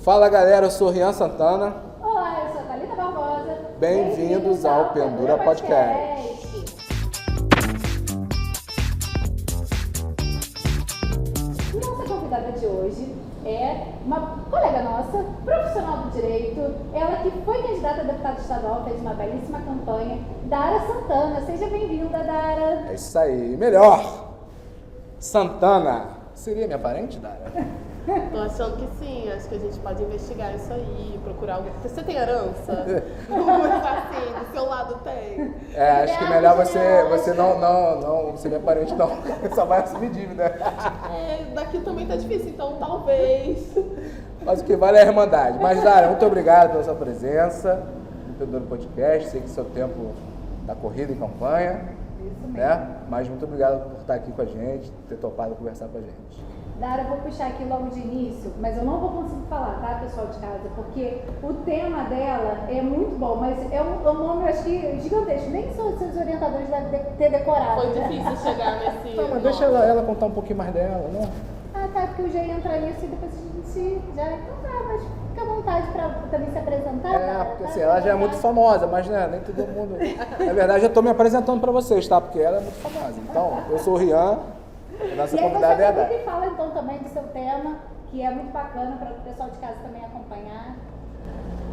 Fala galera, eu sou Rian Santana. Olá, eu sou a Thalita Barbosa. Bem-vindos ao Pendura Podcast. Nossa convidada de hoje é uma colega nossa, profissional do direito, ela que foi candidata a deputada estadual, fez uma belíssima campanha, Dara Santana. Seja bem-vinda, Dara. É isso aí, melhor. Santana. Seria minha parente, Dara? Tô achando que sim, acho que a gente pode investigar isso aí, procurar alguém. Você tem herança? Vamos assim, do seu lado tem. Acho que melhor você não ser minha parente não, só vai assumir dívida. Daqui também tá difícil, então talvez. Mas o que vale é a irmandade. Mas Dara, muito obrigado pela sua presença no Pendura Podcast, sei que seu tempo tá corrido em campanha. Isso mesmo. Né? Mas muito obrigado por estar aqui com a gente, ter topado conversar com a gente. Dara, eu vou puxar aqui logo de início, mas eu não vou conseguir falar, tá, pessoal de casa? Porque o tema dela é muito bom, mas é um nome, eu acho que gigantesco. Nem seus orientadores devem ter decorado. Foi né? difícil chegar nesse. Não, mas deixa ela contar um pouquinho mais dela, né? Ah, tá, porque eu já ia entrar nisso e depois a gente já... Então tá, mas fica à vontade pra também se apresentar. Porque assim, ela já é muito famosa, mas né, nem todo mundo... Na verdade, eu tô me apresentando pra vocês, tá? Porque ela é muito famosa. Então, eu sou o Rian, a nossa E aí convidada é a você Dara. sempre fala então também do seu tema, que é muito bacana para o pessoal de casa também acompanhar.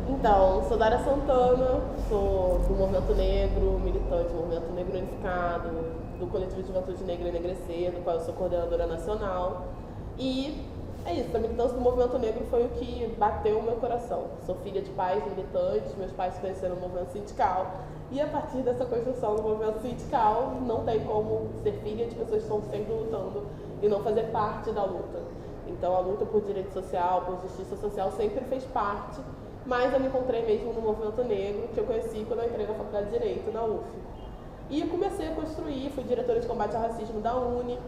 Então, sou Dara Santana, sou do Movimento Negro, militante do Movimento Negro Unificado, do Coletivo de Juventude Negra Enegrecer, do qual eu sou coordenadora nacional. E é isso, a militância do Movimento Negro foi o que bateu o meu coração. Sou filha de pais militantes, meus pais se conheceram no movimento sindical. E a partir dessa construção do movimento sindical, não tem como ser filha de pessoas que estão sempre lutando e não fazer parte da luta. Então a luta por direito social, por justiça social sempre fez parte, mas eu me encontrei mesmo no movimento negro, que eu conheci quando eu entrei na faculdade de Direito, na UF. E eu comecei a construir, fui diretora de combate ao racismo da UNE.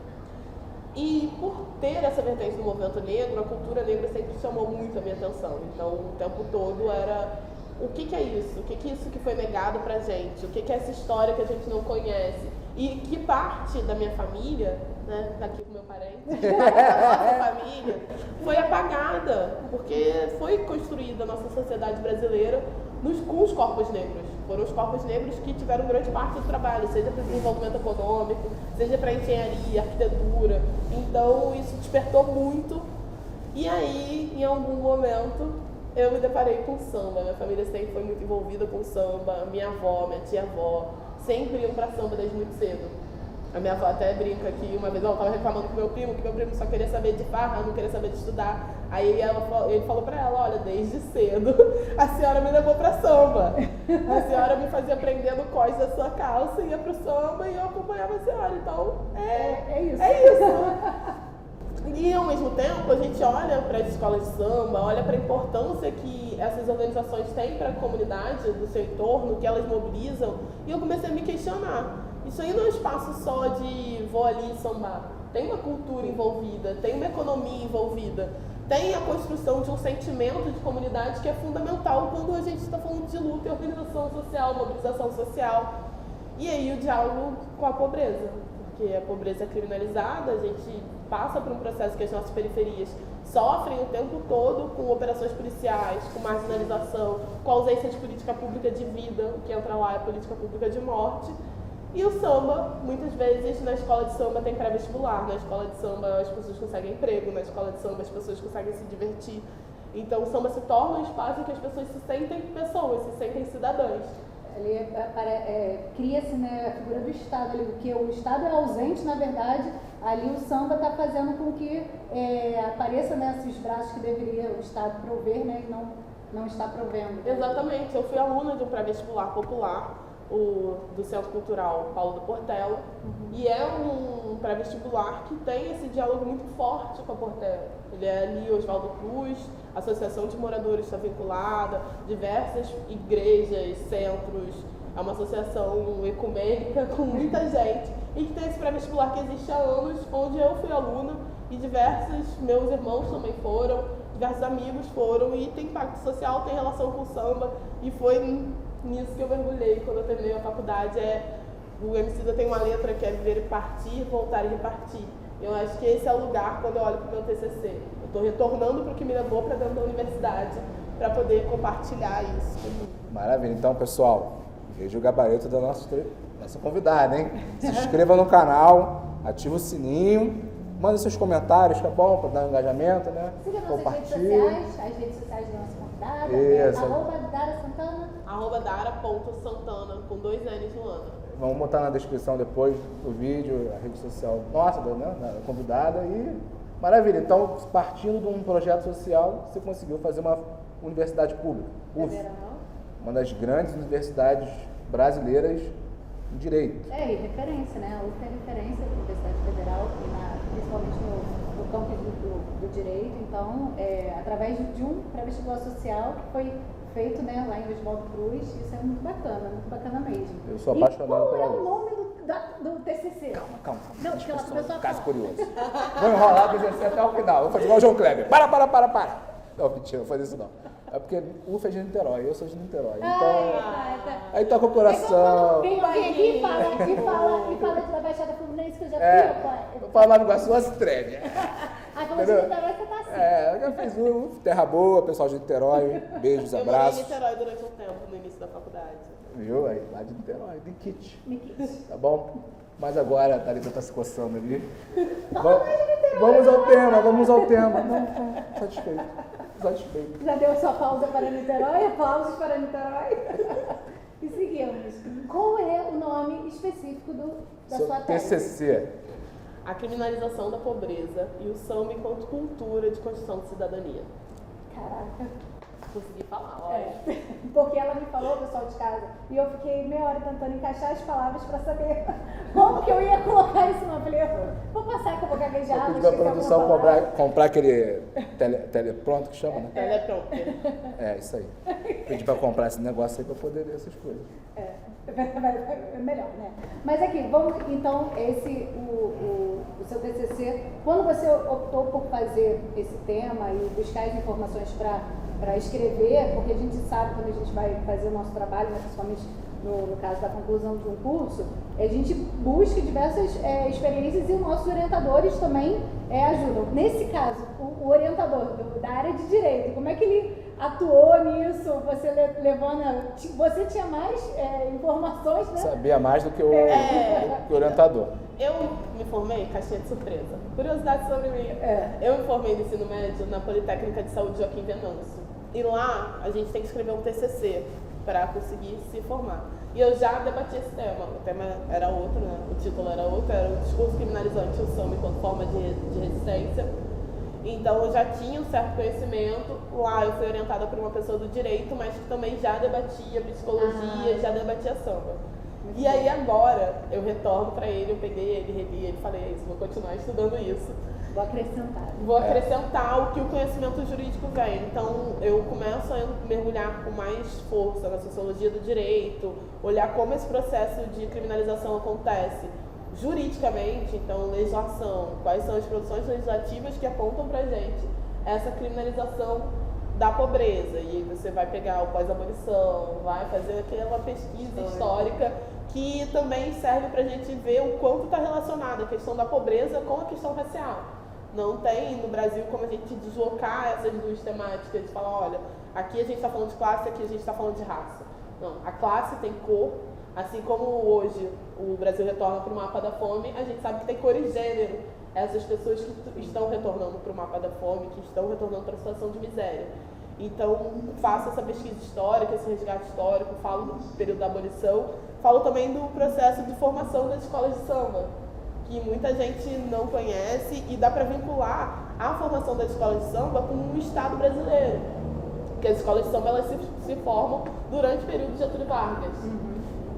E por ter essa vertente do movimento negro, a cultura negra sempre chamou muito a minha atenção. Então o tempo todo era... O que é isso? O que é isso que foi negado pra gente? O que é essa história que a gente não conhece? E que parte da minha família, né, daqui com meu parente, da nossa família, foi apagada, porque foi construída a nossa sociedade brasileira com os corpos negros. Foram os corpos negros que tiveram grande parte do trabalho, seja para desenvolvimento econômico, seja para engenharia, arquitetura. Então isso despertou muito. E aí, em algum momento, eu me deparei com samba. Minha família sempre foi muito envolvida com samba. Minha avó, minha tia-avó, sempre iam pra samba desde muito cedo. A minha avó até brinca que uma vez ela estava reclamando com meu primo, que meu primo só queria saber de farra, não queria saber de estudar. Aí ele falou pra ela, olha, desde cedo a senhora me levou pra samba. A senhora me fazia prender no cós da sua calça, ia pro samba e eu acompanhava a senhora. Então, É isso. É isso. E ao mesmo tempo a gente olha para as escolas de samba, olha para a importância que essas organizações têm para a comunidade do seu entorno, que elas mobilizam, e eu comecei a me questionar. Isso aí não é um espaço só de vou ali sambar. Tem uma cultura envolvida, tem uma economia envolvida, tem a construção de um sentimento de comunidade que é fundamental quando a gente está falando de luta e organização social, mobilização social. E aí o diálogo com a pobreza, porque a pobreza é criminalizada, a gente passa por um processo que as nossas periferias sofrem o tempo todo com operações policiais, com marginalização, com ausência de política pública de vida, o que entra lá é política pública de morte. E o samba, muitas vezes na escola de samba tem pré-vestibular, na escola de samba as pessoas conseguem emprego, na escola de samba as pessoas conseguem se divertir. Então o samba se torna um espaço em que as pessoas se sentem pessoas, se sentem cidadãs. Ali cria-se, né, a figura do Estado, ali, porque o Estado é ausente, na verdade, ali o samba está fazendo com que apareça, né, esses braços que deveria o Estado prover, né, e não está provendo. Exatamente, eu fui aluna de um pré-vestibular popular, do Centro Cultural Paulo do Portela, e é um pré-vestibular que tem esse diálogo muito forte com a Portela. Ele é ali Oswaldo Cruz, a Associação de Moradores está vinculada, diversas igrejas, centros, é uma associação ecumênica com muita gente, e que tem esse pré-vestibular que existe há anos, onde eu fui aluna e diversos meus irmãos também foram, diversos amigos foram, e tem impacto social, tem relação com o samba, e foi nisso que eu mergulhei quando eu terminei a faculdade. O Emicida tem uma letra que é viver e partir, voltar e repartir. Eu acho que esse é o lugar quando eu olho para o meu TCC. Eu estou retornando para o que me levou para dentro da universidade para poder compartilhar isso com o mundo. Maravilha. Então, pessoal, veja o gabarito da nossa convidada, hein? Se inscreva no canal, ativa o sininho, manda seus comentários, tá bom? Para dar um engajamento, né? Siga nossas redes sociais, as redes sociais da nossa convidada. Isso. @Dara Santana, com 2 N's no ano. Vamos botar na descrição depois do vídeo, a rede social nossa, né, da convidada. E maravilha. Então, partindo de um projeto social, você conseguiu fazer uma universidade pública. Federal. Uma das grandes universidades brasileiras em direito. E referência, né? A UF é referência da Universidade Federal, principalmente no campo do direito. Então, através de um pré-vestibular social que foi feito, né, lá em Oswaldo Cruz, isso é muito bacana mesmo. Eu sou apaixonado pela UF. Qual é o UF. nome do TCC? Calma. Não, porque ela começou a Caso falar. curioso. Vou enrolar do GC até o final. Vou fazer igual o João Kleber. Para. Não, mentira, não vou fazer isso não. É porque UF é de Niterói, eu sou de Niterói. Então, aí toca o coração. Vem alguém aqui e fala da Baixada Fluminense que eu já fui, Eu falo lá no Iguaçu, as treme. Aí falou de Niterói, você tá assim. Eu já fiz UF, terra boa, pessoal de Niterói. Beijos, Eu morei em abraços. Niterói durante um tempo, no início da faculdade. Viu? Aí, lá de Niterói, de kit. Nikit. Tá bom? Mas agora a Thalita tá se coçando ali. Vamos ao tema. Não, satisfeito. Já deu sua pausa para Niterói? Aplausos para Niterói. E seguimos. Qual é o nome específico da Seu sua tese? TCC. A criminalização da pobreza e o samba enquanto cultura de construção de cidadania. Caraca. Consegui falar, olha. Porque ela me falou, pessoal de casa, e eu fiquei meia hora tentando encaixar as palavras para saber como que eu ia colocar isso. Eu falei, vou passar que eu vou gaguejar. Eu pedi vou pra esquecer produção alguma palavra. comprar aquele telepronto que chama, né? Teleprompter. Isso aí. Pedi pra comprar esse negócio aí pra poder ler essas coisas. É melhor, né? Mas aqui, vamos, então, o seu TCC, quando você optou por fazer esse tema e buscar as informações para escrever, porque a gente sabe quando a gente vai fazer o nosso trabalho, né, principalmente no caso da conclusão de um curso, a gente busca diversas experiências e os nossos orientadores também ajudam. Nesse caso, o orientador da área de direito, como é que ele atuou nisso? Você levando, você tinha mais informações, né? Sabia mais do que o orientador. Eu me formei, caixinha de surpresa. Curiosidade sobre mim. Eu me formei no ensino médio na Politécnica de Saúde Joaquim Venâncio. E lá a gente tem que escrever um TCC para conseguir se formar. E eu já debati esse tema. O tema era outro, né? O título era outro, era o discurso criminalizante, o samba enquanto forma de resistência. Então eu já tinha um certo conhecimento. Lá eu fui orientada por uma pessoa do direito, mas que também já debatia psicologia, já debatia samba. E aí agora eu retorno para ele, eu peguei ele, reli ele, falei, isso, vou continuar estudando isso. Vou acrescentar. Vou acrescentar o que o conhecimento jurídico vem. Então eu começo a mergulhar com mais força na sociologia do direito, olhar como esse processo de criminalização acontece juridicamente, então legislação, quais são as produções legislativas que apontam pra gente essa criminalização da pobreza. E aí você vai pegar o pós-abolição, vai fazer aquela pesquisa histórica que também serve pra gente ver o quanto está relacionada a questão da pobreza com a questão racial. Não tem no Brasil como a gente deslocar essas duas temáticas e falar, olha, aqui a gente está falando de classe, aqui a gente está falando de raça. Não, a classe tem cor, assim como hoje o Brasil retorna para o mapa da fome, a gente sabe que tem cor e gênero. Essas pessoas que estão retornando para o mapa da fome, que estão retornando para a situação de miséria. Então, faço essa pesquisa histórica, esse resgate histórico, falo do período da abolição, falo também do processo de formação das escolas de samba, que muita gente não conhece e dá para vincular a formação das escolas de samba com o Estado brasileiro. Porque as escolas de samba elas se formam durante o período de Getúlio Vargas.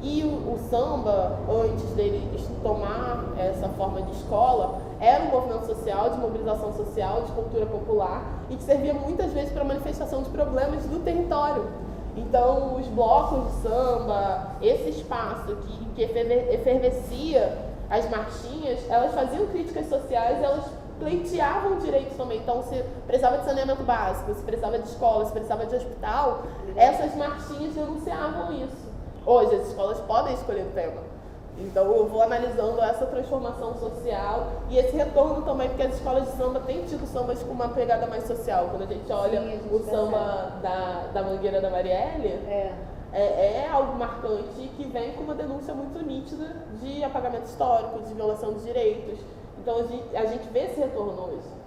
E o samba, antes dele tomar essa forma de escola, era um movimento social, de mobilização social, de cultura popular e que servia muitas vezes para manifestação de problemas do território. Então, os blocos de samba, esse espaço que efervescia as marchinhas, elas faziam críticas sociais, elas pleiteavam direitos também. Então, se precisava de saneamento básico, se precisava de escola, se precisava de hospital, essas marchinhas denunciavam isso. Hoje, as escolas podem escolher o tema, Então eu vou analisando essa transformação social e esse retorno também, porque as escolas de samba têm tido sambas com uma pegada mais social. Quando a gente olha o samba da Mangueira da Marielle, é algo marcante que vem com uma denúncia muito nítida de apagamento histórico, de violação de direitos. Então a gente vê esse retorno hoje.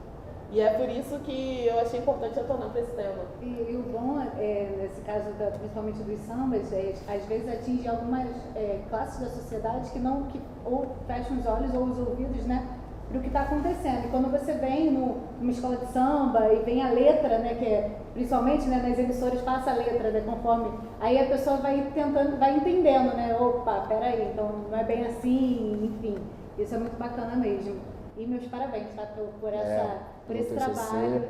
E é por isso que eu achei importante retornar para esse tema. E o bom, nesse caso, principalmente dos sambas, às vezes atinge algumas classes da sociedade que ou fecham os olhos ou os ouvidos, né, para o que está acontecendo. E quando você vem numa escola de samba e vem a letra, né, que principalmente, né, nas emissoras passa a letra, né, conforme... Aí a pessoa vai entendendo, né, opa, peraí, então não é bem assim, enfim. Isso é muito bacana mesmo. E meus parabéns, tá, por esse trabalho.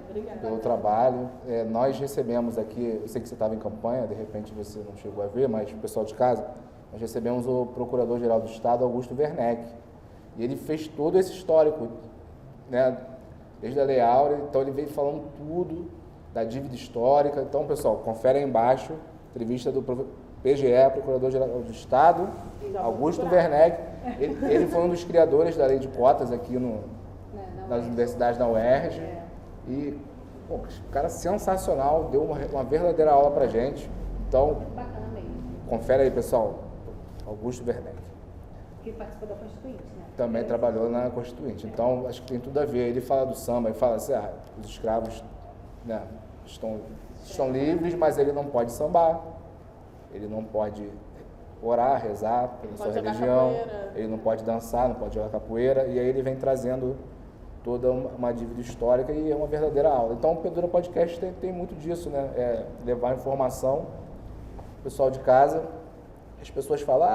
Obrigada. Pelo trabalho. Nós recebemos aqui, eu sei que você estava em campanha, de repente você não chegou a ver, mas o pessoal de casa, nós recebemos o Procurador-Geral do Estado, Augusto Werneck. E ele fez todo esse histórico, né, desde a Lei Áurea, então ele veio falando tudo da dívida histórica. Então, pessoal, confere aí embaixo, entrevista do PGE, Procurador-Geral do Estado, Augusto Werneck. Ele foi um dos criadores da lei de cotas aqui nas universidades da UERJ. E, pô, o cara sensacional, deu uma verdadeira aula pra gente. Então, bacana mesmo. Confere aí, pessoal, Augusto Werneck. Que participou da Constituinte, né? Também trabalhou na Constituinte. Então, acho que tem tudo a ver. Ele fala do samba, ele fala assim, os escravos, né, estão livres, mas ele não pode sambar, ele não pode orar, rezar pela sua religião, ele não pode dançar, não pode jogar capoeira, e aí ele vem trazendo toda uma dívida histórica e é uma verdadeira aula. Então, o Pedura Podcast tem muito disso, né? Levar informação, o pessoal de casa, as pessoas falam,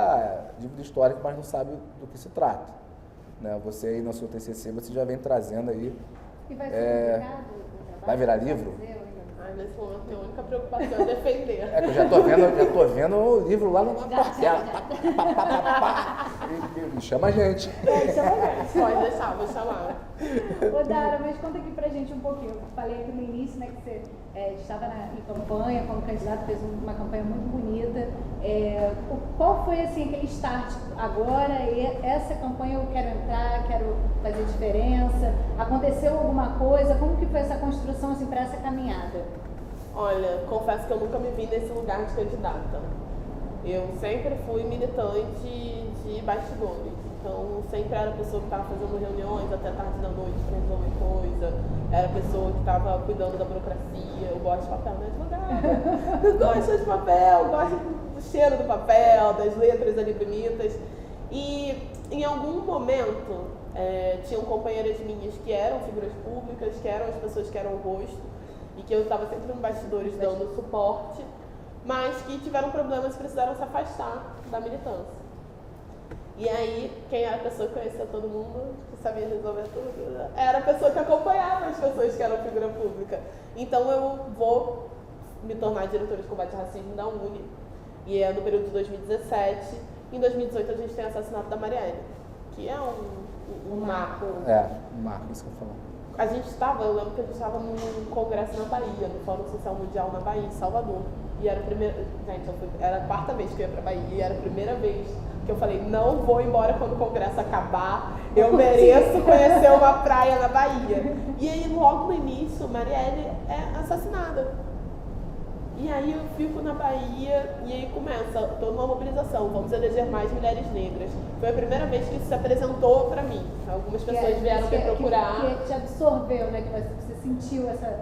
dívida histórica, mas não sabe do que se trata. Né? Você aí no seu TCC, você já vem trazendo aí. E vai ser publicado? Vai virar livro? Nesse momento, minha única preocupação é defender. Que eu já tô vendo o livro lá no portela. E chama a gente. Pode deixar, vou chamar. Ô Dara, mas conta aqui pra gente um pouquinho. Eu falei aqui no início, né, que você estava em campanha como candidato, fez uma campanha muito bonita. Qual foi, assim, aquele start agora? Essa campanha eu quero entrar, quero fazer diferença. Aconteceu alguma coisa? Como que foi essa construção, assim, para essa caminhada? Olha, confesso que eu nunca me vi nesse lugar de candidata. Eu sempre fui militante de bastidores. Então, sempre era a pessoa que estava fazendo reuniões até tarde da noite para resolver coisa. Era a pessoa que estava cuidando da burocracia. Eu gosto de papel, não é advogada. Eu gosto de papel, gosto do cheiro do papel, das letras ali bonitas. E, em algum momento, tinham companheiras minhas que eram figuras públicas, que eram as pessoas que eram o rosto, e que eu estava sempre nos bastidores dando suporte, mas que tiveram problemas e precisaram se afastar da militância. E aí, quem era a pessoa que conhecia todo mundo, que sabia resolver tudo, era a pessoa que acompanhava as pessoas que eram figura pública. Então eu vou me tornar diretora de combate ao racismo da UNE, e é no período de 2017. Em 2018 a gente tem o assassinato da Marielle, que é um marco. Um marco, isso que eu falo. Eu lembro que a gente estava num congresso na Bahia, no Fórum Social Mundial na Bahia, em Salvador. E era a primeira... Gente, era a quarta vez que eu ia pra Bahia, e era a primeira vez que eu falei, não vou embora quando o congresso acabar, eu mereço conhecer uma praia na Bahia. E aí, logo no início, Marielle é assassinada. E aí eu fico na Bahia e aí começa toda uma mobilização, vamos eleger mais mulheres negras. Foi a primeira vez que isso se apresentou para mim. Algumas pessoas vieram me procurar. Que te absorveu, né? Que você sentiu essa...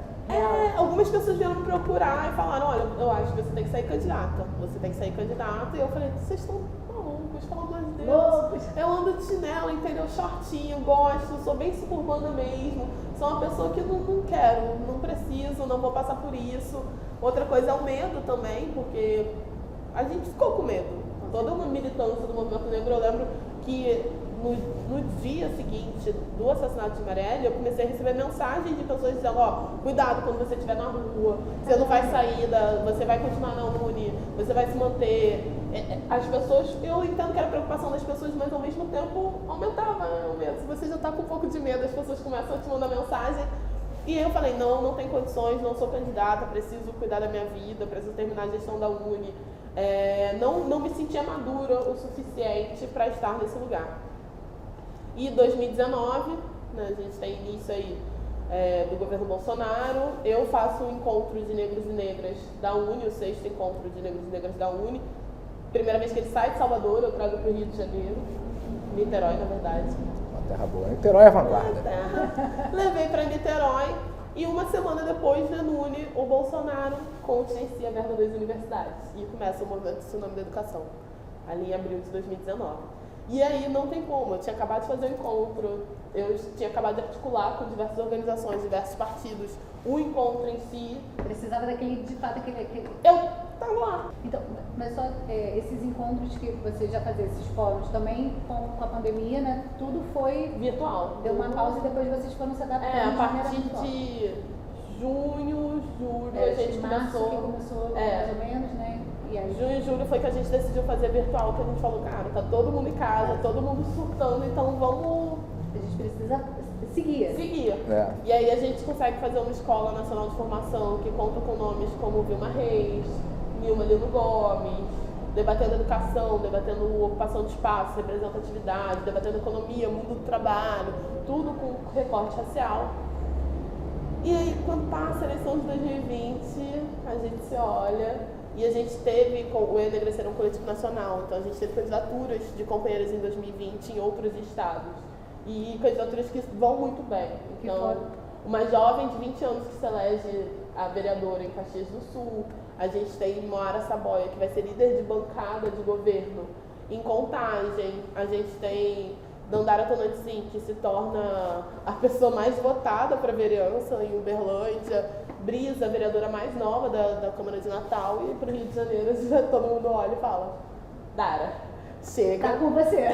algumas pessoas vieram me procurar e falaram, olha, eu acho que você tem que sair candidata. Você tem que sair candidata. E eu falei, vocês estão malucos, pelo amor de Deus. Eu ando de chinelo, entendeu? Shortinho, gosto, sou bem suburbana mesmo. Sou uma pessoa que não quero, não preciso, não vou passar por isso. Outra coisa é o medo também, porque a gente ficou com medo. Toda uma militância do movimento negro, eu lembro que no dia seguinte do assassinato de Marielle, eu comecei a receber mensagens de pessoas dizendo, cuidado quando você estiver na rua, você não vai sair, você vai continuar na UNE, você vai se manter. As pessoas, eu entendo que era a preocupação das pessoas, mas ao mesmo tempo aumentava o medo. Se você já está com um pouco de medo, as pessoas começam a te mandar mensagem. E aí eu falei, não tem condições, não sou candidata, preciso cuidar da minha vida, preciso terminar a gestão da UNE. não me sentia madura o suficiente para estar nesse lugar. E 2019, né, a gente tem início aí do governo Bolsonaro, eu faço um encontro de negros e negras da Uni, o 6º encontro de negros e negras da Uni. Primeira vez que ele sai de Salvador, eu trago para o Rio de Janeiro, Niterói, na verdade. Uma terra boa. Niterói é vanguarda. Levei para Niterói e uma semana depois, na Uni, o Bolsonaro contingencia a verba das universidades. E começa o movimento Tsunami da Educação, ali em abril de 2019. E aí não tem como, eu tinha acabado de fazer um encontro, eu tinha acabado de articular com diversas organizações, diversos partidos, o encontro em si. Precisava daquele, de fato, aquele... Eu tava lá. Então, mas só esses encontros que você já fazia, esses fóruns, também com a pandemia, né, tudo foi... Virtual. Deu uma pausa e depois vocês foram se adaptando. A partir de junho, julho, a gente março começou... que começou mais ou menos, né? E aí... Junho e julho foi que a gente decidiu fazer virtual, que a gente falou, cara, tá todo mundo em casa, todo mundo surtando, então vamos... A gente precisa seguir. E aí a gente consegue fazer uma escola nacional de formação que conta com nomes como Vilma Reis, Nilma Lino Gomes, debatendo educação, debatendo ocupação de espaço, representatividade, debatendo economia, mundo do trabalho, tudo com recorte racial. E aí, quando passa a eleição de 2020, a gente se olha e a gente teve, o Enegrecer é um coletivo nacional, então a gente teve candidaturas de companheiras em 2020 em outros estados. E candidaturas que vão muito bem. Então, uma jovem de 20 anos que se elege a vereadora em Caxias do Sul. A gente tem Moara Saboia, que vai ser líder de bancada de governo em Contagem. A gente tem Dandara Tonantzin, que se torna a pessoa mais votada para vereança em Uberlândia. Brisa, a vereadora mais nova da Câmara de Natal. E para o Rio de Janeiro, todo mundo olha e fala, Dara, chega. Tá com você.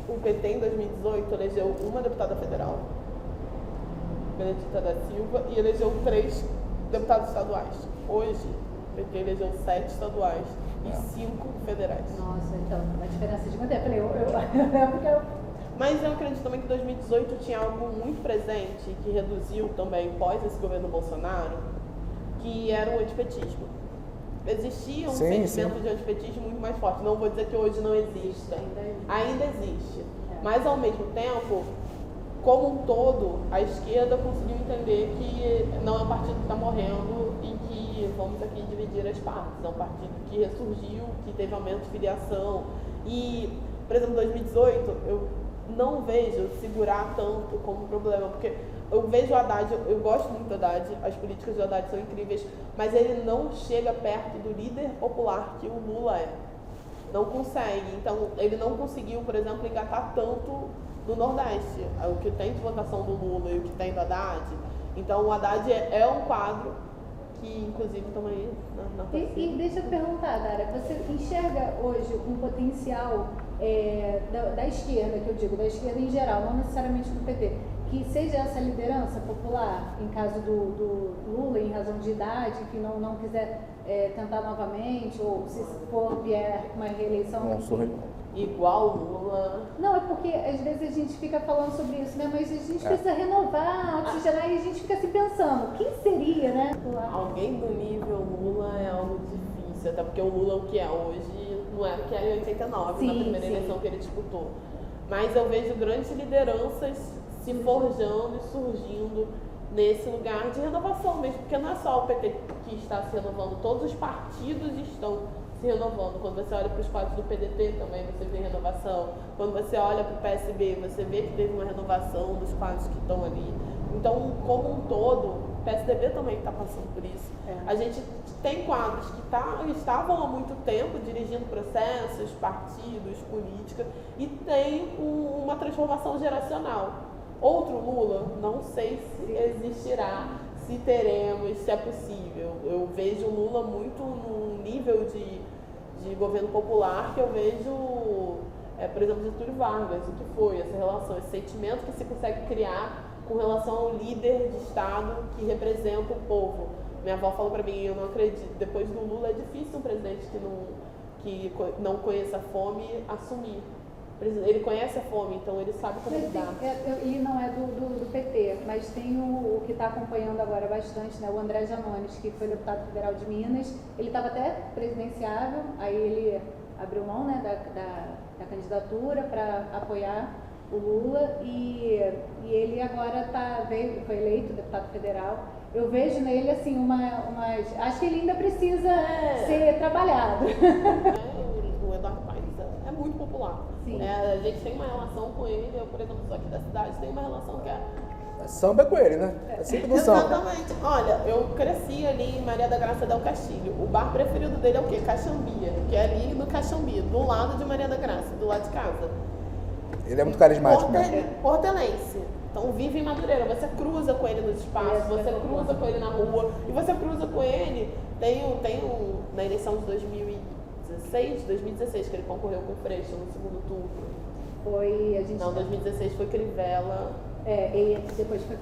O PT em 2018 elegeu uma deputada federal, Benedita da Silva, e elegeu 3 deputados estaduais. Hoje, o PT elegeu 7 estaduais e 5 federais. Nossa, então, uma diferença de muito. Eu falei, eu lembro que eu... Mas eu acredito também que 2018 tinha algo muito presente, que reduziu também pós esse governo Bolsonaro, que era o antipetismo. Existia um sentimento de antipetismo muito mais forte. Não vou dizer que hoje não existe. Ainda existe. Mas, ao mesmo tempo, como um todo, a esquerda conseguiu entender que não é um partido que está morrendo e que vamos aqui dividir as partes. É um partido que ressurgiu, que teve aumento de filiação. E, por exemplo, em 2018, eu não vejo segurar tanto como problema, porque eu vejo o Haddad, eu gosto muito do Haddad, as políticas do Haddad são incríveis, mas ele não chega perto do líder popular que o Lula é. Não consegue. Então, ele não conseguiu, por exemplo, engatar tanto no Nordeste, o que tem de votação do Lula e o que tem do Haddad. Então, o Haddad é um quadro que, inclusive, estão aí na E deixa eu perguntar, Dara, você enxerga hoje um potencial da esquerda, que eu digo, da esquerda em geral, não necessariamente do PT, que seja essa liderança popular, em caso do Lula, em razão de idade, que não quiser tentar novamente, ou se for vier uma reeleição... Igual o Lula. Não, é porque às vezes a gente fica falando sobre isso, né? Mas a gente precisa renovar, oxigenar, e a gente fica se pensando, quem seria, né? Alguém do nível Lula é algo difícil, até porque o Lula, o que é hoje, não era o que era em 89, na primeira eleição que ele disputou. Mas eu vejo grandes lideranças se forjando e surgindo nesse lugar de renovação mesmo, porque não é só o PT que está se renovando, todos os partidos estão se renovando. Quando você olha para os quadros do PDT também, você vê renovação. Quando você olha para o PSB, você vê que teve uma renovação dos quadros que estão ali. Então, como um todo, o PSDB também está passando por isso. A gente tem quadros que estavam há muito tempo dirigindo processos, partidos, política, e tem uma transformação geracional. Outro Lula, não sei se existirá, se teremos, se é possível. Eu vejo o Lula muito num nível de governo popular que eu vejo, por exemplo, Getúlio Vargas, o que foi essa relação, esse sentimento que se consegue criar com relação ao líder de Estado que representa o povo. Minha avó falou para mim, eu não acredito, depois do Lula é difícil um presidente que não conheça a fome assumir. Ele conhece a fome, então ele sabe como lidar. Ele não é do PT, mas tem o que está acompanhando agora bastante, né, o André Janones, que foi deputado federal de Minas. Ele estava até presidenciável, aí ele abriu mão, né, da candidatura para apoiar o Lula e ele agora foi eleito deputado federal. Eu vejo nele assim acho que ele ainda precisa ser trabalhado. O Eduardo Paes é muito popular. A gente tem uma relação com ele, eu, por exemplo, sou aqui da cidade, tem uma relação que é... Samba com ele, né? É sempre no samba. Exatamente. Olha, eu cresci ali em Maria da Graça del Castilho. O bar preferido dele é o quê? Caxambia, que é ali no Caxambi, do lado de Maria da Graça, do lado de casa. Ele é muito carismático, né? Portelense. Então vive em Madureira, você cruza com ele nos espaços, você cruza com ele na rua, e você cruza com ele, na eleição de 2016, que ele concorreu com o Freixo no segundo turno. Não, 2016 foi Crivella. E depois foi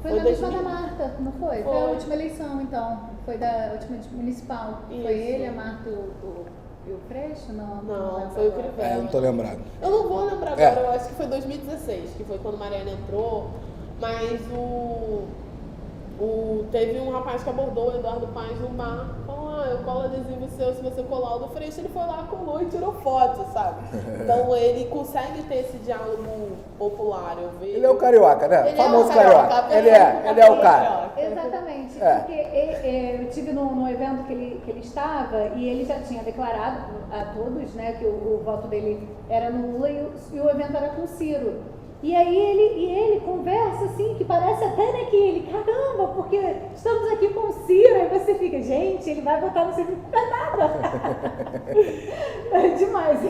Foi na mesma da Marta, não foi? Foi a última eleição, então. Foi da última municipal. Isso. Foi ele, a Marta e o Freixo? Não, foi o Crivella. Não tô lembrado. Eu não vou lembrar agora, eu acho que foi 2016, que foi quando Mariana entrou, mas teve um rapaz que abordou o Eduardo Paes no bar, falou, eu colo adesivo seu se você colar o do Freixo. Ele foi lá, colou e tirou foto, sabe? Então ele consegue ter esse diálogo popular, eu vejo. Ele é o carioca, né? Ele Famoso é carioca. Ele é o cara. Exatamente, porque eu tive no evento que ele estava e ele já tinha declarado a todos, né, que o voto dele era no Lula e o evento era com o Ciro. E aí ele conversa assim, que parece até, né, que ele, caramba, porque estamos aqui com o Ciro, aí você fica, gente, ele vai votar no Ciro, não faz nada. É demais.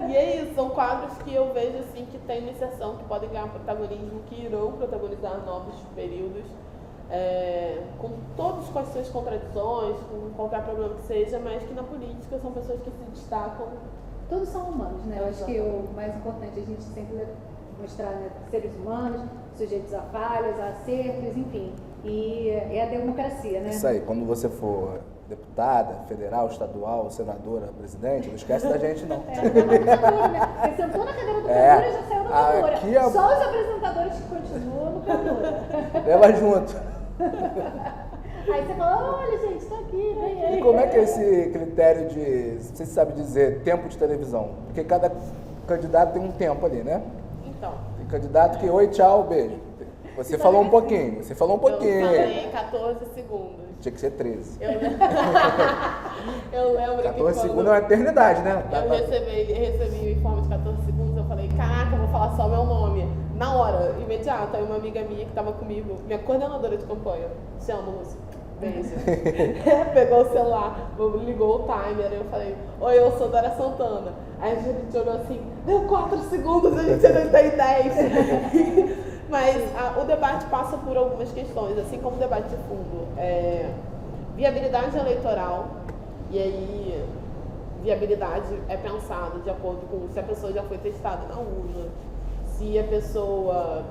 E é isso, são quadros que eu vejo assim, que tem iniciação, que podem ganhar protagonismo, que irão protagonizar novos períodos, com as suas contradições, com qualquer problema que seja, mas que na política são pessoas que se destacam. Todos são humanos, né? Eu acho que o mais importante é a gente sempre mostrar, né, seres humanos, sujeitos a falhas, a acertos, enfim. E é a democracia, né? Isso aí, quando você for deputada, federal, estadual, senadora, presidente, não esquece da gente, não. Você sentou na cadeira do Candura e já saiu da Candura. Só os apresentadores que continuam no Candura. Leva junto. Aí você fala, olha gente, tá aqui, vem aí. E como é que é esse critério de, você sabe dizer, tempo de televisão? Porque cada candidato tem um tempo ali, né? Então. Tem candidato que, oi, tchau, beijo. Você falou um pouquinho, Eu falei 14 segundos. Tinha que ser 13. Eu lembro 14 segundos é uma eternidade, né? Eu recebi o informe de 14 segundos, eu falei, caraca, eu vou falar só meu nome. Na hora, imediato, aí uma amiga minha que estava comigo, minha coordenadora de campanha, se chama Lúcia, beijo, pegou o celular, ligou o timer, eu falei, oi, eu sou Dora Santana. Aí a gente olhou assim, deu 4 segundos, a gente ainda tem 10. Mas o debate passa por algumas questões, assim como o debate de fundo. Viabilidade eleitoral, e aí viabilidade é pensado de acordo com se a pessoa já foi testada na urna, se a pessoa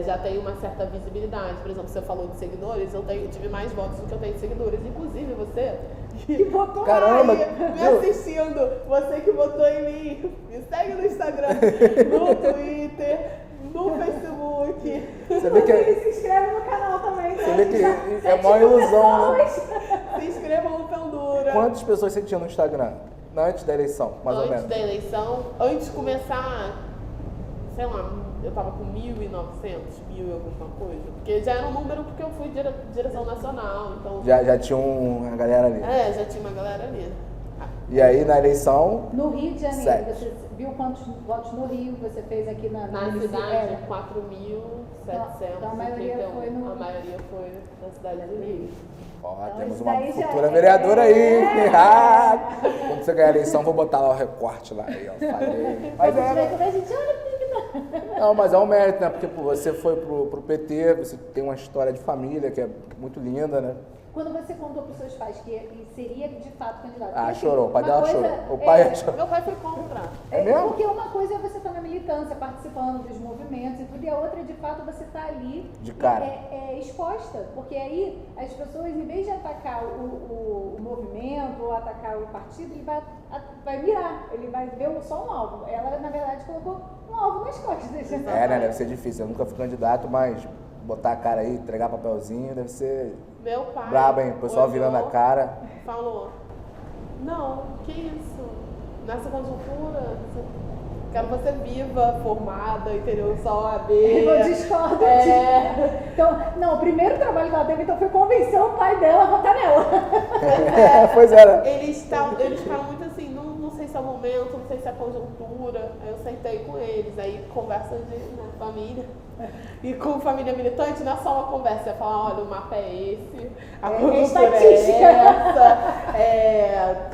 já tem uma certa visibilidade. Por exemplo, você falou de seguidores, eu tive mais votos do que eu tenho de seguidores. Inclusive você, que votou Caramba, aí, me assistindo, você que votou em mim, me segue no Instagram, no Twitter, no Facebook. Você vê que se inscreve no canal também. Você vê que é uma ilusão, né? Se inscrevam no Candura. Quantas pessoas você tinha no Instagram? Antes da eleição, mais ou menos? Antes da eleição, antes de começar, sei lá, eu tava com 1.900, 1.000 e alguma coisa. Porque já era um número, porque eu fui direção nacional, então... Já tinha uma galera ali. Já tinha uma galera ali. E aí, na eleição... No Rio de Janeiro, 7. você viu quantos votos no Rio você fez aqui na cidade? 4.731. Então, a maioria foi A maioria foi na cidade do Rio. Ó, Então, temos isso uma daí já futura vereadora aí. Quando você ganhar a eleição, vou botar lá o recorte lá. Aí, ó, falei. Mas quando a gente olha, Não, mas é um mérito, né? Porque pô, você foi pro PT, você tem uma história de família que é muito linda, né? Quando você contou para os seus pais que seria de fato candidato. Ah, porque, chorou. O pai uma dela coisa chorou. O pai chorou. Meu pai foi contra. É mesmo? Porque uma coisa é você estar na militância, participando dos movimentos e tudo, e a outra é de fato você estar ali De cara. exposta. Porque aí as pessoas, em vez de atacar o movimento ou atacar o partido, ele vai mirar, ele vai ver só um alvo. Ela, na verdade, colocou um alvo nas costas. É, né? Deve ser difícil. Eu nunca fui candidato, mas botar a cara aí, entregar papelzinho, deve ser Meu pai. brabo, hein? O pessoal olhou, virando a cara. Falou: não, que isso? Nessa conjuntura, quero você viva, formada, entendeu? Só a B. Eu discordo disso. Então, não, o primeiro trabalho que ela teve então, foi convencer o pai dela a votar nela. Pois era. Eles ficaram muito assim, não sei se é o momento, não sei se é a conjuntura. Aí eu sentei com eles, aí conversa de família. E com família militante, não é só uma conversa, é falar, olha, o mapa é esse, a conjuntura é essa,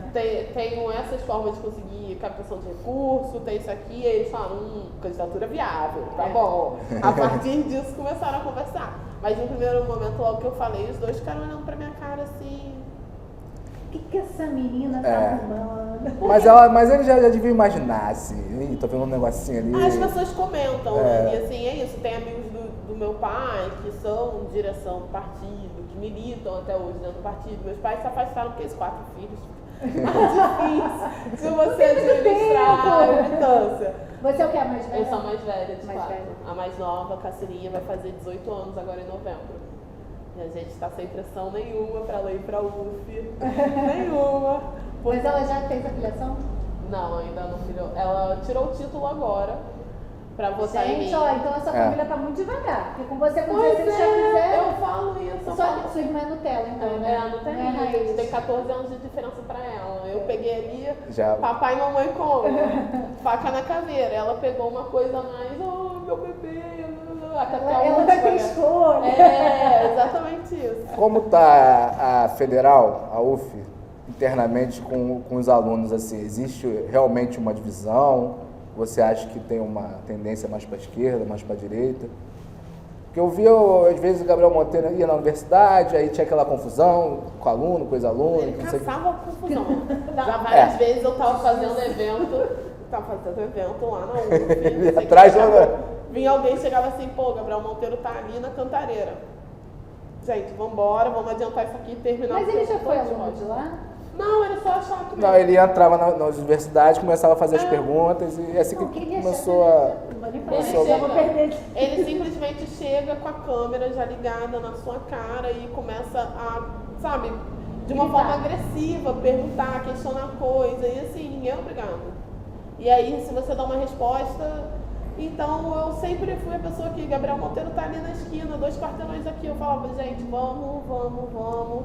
tenho essas formas de conseguir captação de recurso, tem isso aqui, aí eles falaram, candidatura viável, tá bom. A partir disso começaram a conversar. Mas no primeiro momento, logo que eu falei, os dois ficaram olhando pra minha cara assim. O que essa menina tá arrumando? Mas ele já devia imaginar, assim. Ih, tô vendo um negocinho ali. As pessoas comentam, né? E assim, é isso. Tem amigos do meu pai que são direção do partido, que militam até hoje dentro do partido. Meus pais se afastaram porque eles 4 filhos. É difícil se você administrar a militância. Você é o que? A mais velha? Eu sou a mais velha, de Mais fato. velha. A mais nova, a caçulinha, vai fazer 18 anos agora em novembro. E a gente está sem pressão nenhuma para ela ir para a UF. Nenhuma. Mas ela já fez a filiação? Não, ainda não filhou. Ela tirou o título agora para votar em mim. Gente, ó, então essa família tá muito devagar. Porque com você, com Pois 16 já fizeram. eu falo isso. Sua irmã é Nutella, então, né? Não tem Não é raiz. raiz. Tem 14 anos de diferença pra ela. Eu peguei ali, Já. papai e mamãe como? Faca na caveira. Ela pegou uma coisa mais, meu bebê, até a Ela última, vai ter né? escolha. É, exatamente isso. Como tá a federal, a UF, internamente com os alunos, assim, existe realmente uma divisão? Você acha que tem uma tendência mais para a esquerda, mais para a direita? Porque eu via, às vezes, o Gabriel Monteiro ia na universidade, aí tinha aquela confusão com aluno, com ex-aluno. Ele não sei o quê. caçava confusão. Já várias vezes eu tava fazendo evento lá na UF. Ele atrás Vinha alguém e chegava assim, pô, Gabriel Monteiro tá ali na Cantareira. Gente, vambora, vamos adiantar isso aqui e terminar. Mas ele já porque foi eu tô aluno de de lá? Não, ele só achava que Não, ele entrava nas universidades, começava a fazer as perguntas e assim Não, que que ele começou a... Eu vou perder. Ele simplesmente chega com a câmera já ligada na sua cara e começa a, sabe, de uma forma agressiva, perguntar, questionar coisa, e assim, ninguém é obrigado. E aí, se você dá uma resposta, então eu sempre fui a pessoa que, Gabriel Monteiro tá ali na esquina, 2 quarteirões aqui, eu falava, gente, vamos,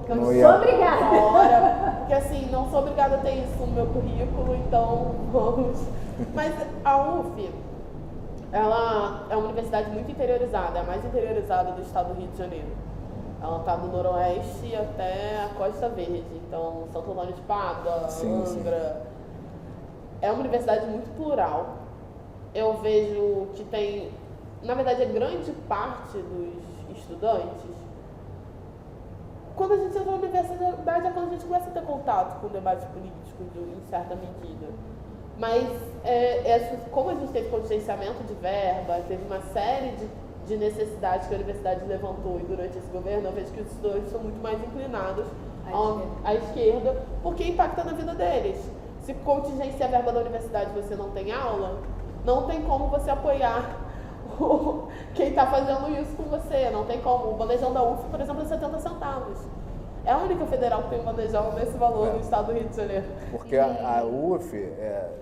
que eu Não sou ia. obrigada. Porque assim, não sou obrigada a ter isso no meu currículo, então vamos. Mas a UF, ela é uma universidade muito interiorizada, é a mais interiorizada do estado do Rio de Janeiro. Ela está do noroeste até a Costa Verde, então Santo Antônio de Pádua, Angra. É uma universidade muito plural. Eu vejo que tem, na verdade, a grande parte dos estudantes, quando a gente entra na universidade é quando a gente começa a ter contato com o debate político, em certa medida. Mas, como a gente teve contingenciamento de verba, teve uma série de necessidades que a universidade levantou e durante esse governo, eu vejo que os estudantes são muito mais inclinados à esquerda, porque impacta na vida deles. Se contingencia a verba da universidade e você não tem aula, não tem como você apoiar quem está fazendo isso com você, não tem como. O bandejão da UF, por exemplo, é 70 centavos. É a única federal que tem um bandejão nesse valor no estado do Rio de Janeiro. Porque a UF,